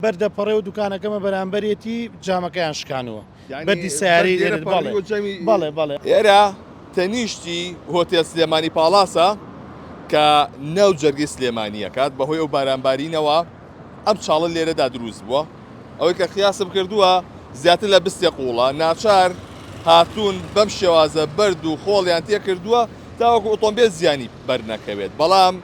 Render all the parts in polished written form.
بەردەپەڕێ و دوکانەکەمە بەرامبەرێتی جامەکەیان شکانوە بەردی سیارەی لێرت بەڵێ ئێرە تەنیشتی هۆتێل سلێمانی پاڵاسە کە نەو جەرگی سلێمانیەکات بەهۆی ئەو بارانبارینەوە ئەم چاڵە لێرەدا دروست بووە ئەوەی کە قیاسم کردووە زیاتر لە بستێ قوڵە ناچار هاتوون بەم شێوازە بەرد و خۆڵیان تێ کردووە تاوەکو ئۆتۆمبیل زیانی بەرنەکەوێت بەڵام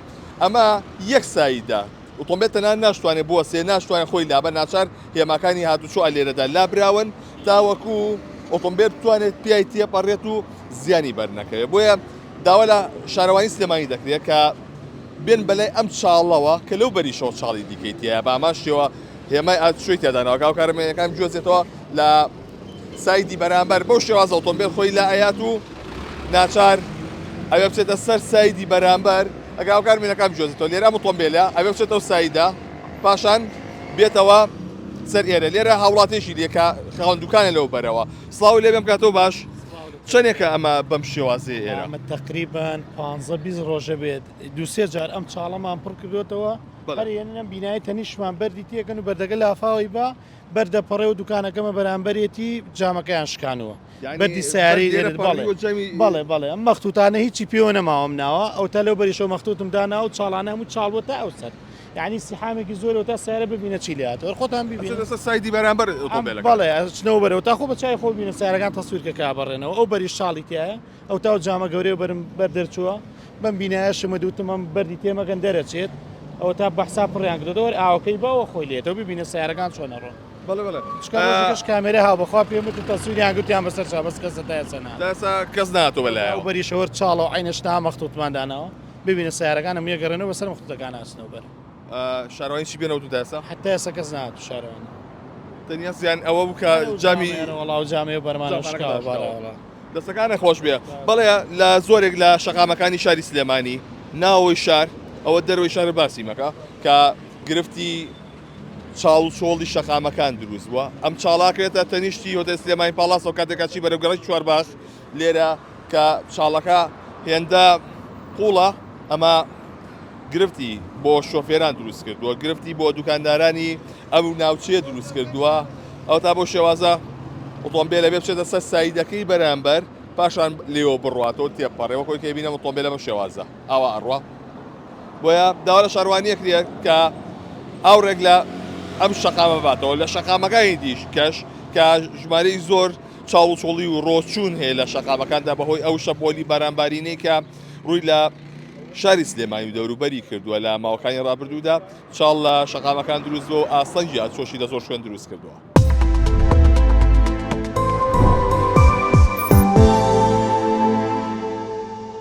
ئەمە یەک سایدا ئۆتۆمبیل تەنان ناشتوانێت بووە سێ ناشتوانێت خۆی لابە ناچار هێماکانی هاتوچۆ لێرەدا لابراون تاوەکو ئۆتۆمبیل بتوانێت پیای تێپەڕێت و زیانی بەرنەکەوێت بۆیە داوا لە شارەوانی سلێمانی دەکرێت کە بێن بەلای ئەم چاڵەوە کە لەو بەریشەوە چاڵی دیکەیتە بە ئامان شێوە هێمای ئاتشوی تێدانەوە کارمەکان جۆزێتەوە لە سایدی بەرامبەر بەو شێواز ئۆتۆمبیل خۆی لە ئايات و ناچار ئەوێ بچێتە سەر سایدی بەرامبەر ئەگاو کارمێنەکان جۆزێتەوە لێرە ئۆتۆمبیلە ئەوێ بچێتەوە سایدا پاشان بێتەوە سەر ئێرە لێرە هاوڵاتێکی لێکە خاوەن دوکانە لەو بەرەوە سڵاو لێ بێم کاتەوە باش چەندێکە ئەمە بەم شێوازێ ئێرە ئەمە تقریبان 15-20 ڕۆژە بێت دوسێ جار ئەم چاڵەمان پڕ کردوێتەوە هەرێنم بینایی تەنیشمان بەردی تێکەن و بەردەگە لافاوی بە بەردەپەڕێ و دوکانەکەمە بەرامبەرێتی جامەکەیان شکانوە بەردی سیارەی لێرت بەڵێ ئەم مەختوتانە هیچی پێوە نەماوەم ناوە ئەو تا لەو بەریشەوە مەختوتم دانا و چاڵانە هەموو چاڵوە تا ئەو سەر یعنی سیحامێکی زۆرەوە تا سیارە ببینە چی لاتەوە خۆتان ببینە سایدی بەرامبەر بەڵێ ئەچنەوە بەرەوە تا خۆ بە چای خۆ بینە سیارەکان تەسویرکە کابڕێنەوە ئەو بەری شاڵی تایە ئەو تا جامە گەورەی بەرم بەردەرچووە بەم بینایە شمە دوتم ئەم بەردی تێمەکەن دەرەچێت ئەوە تا بەحسا پڕیان کردەوە ئاوەکەی باوە خۆی لێتەوە ببینە سیارەکان چۆنەڕۆن شکاش کامێرە ها بەخوا پێم تەسویریان گوتیان بەسەر چا بەس کەسە دایسەنا کەس ناتۆ بەلای ئەو بەریشەوە چاڵەوە عینەشتا مەختوتماندانەوە ببینە سیارەکانە میێگەڕێنەوە بەسەر مەختوتەکان ئاسنەوە بەر شارەوانی چی بێنەوە تو داسا حتا ئێستا کەس نهاتوو شارەوانی تەنیا زیان ئەوە بوو کە جامی وەڵاو جامێ بەرمانە دەستەکانە خۆش بێ بەڵێ لە زۆرێک لە شەقامەکانی شاری سلێمانی ناوەوەی شار ئەوە دەروی شار باسی مەکە کە گرفتی چاڵ و چۆڵی شەقامەکان دروست بووە ئەم چاڵاکرێتە تەنیشتی هۆتێل سلێمانی پاڵاسەوە کاتێکا چی بەرەوگەڕی چوارباش لێرە کە چاڵەکە هێندە قوڵە ئەمە گرفتی بۆ شۆفێران دروست کردووە گرفتی بۆ دوکاندارانی ئەم ناوچەیە دروست کردووە ئەو تا بۆ شێوازە ئۆتۆمبیلە بێ بچێتە سەر سایدەکەی بەرامبەر پاشان لێوە بڕواتەوە تێپەڕێەوە خۆی کە بینە ئۆتۆمبیلە بەم شێوازە ئاوا ئەڕوا بۆیە داوا لە شارەوانیەک کرێت کە ئاوڕێک لە ئەم شەقامە باتەوە لە شەقامەکانی دیش کەش کە ژمارەی زۆر چاڵ و چۆڵی و ڕۆچوون هەیە لە شەقامەکاندا بەهۆی ئەو شەپۆلی بارانبارینەی کە ڕووی لە شاری سلێمانی و دەوروبەری کردووە لە ماوەکانی ڕابردوودا چاڵ لە شەقامەکان دروست بووە و ئاسەنجی ئاچۆشی لە زۆر شوێن دروست کردووە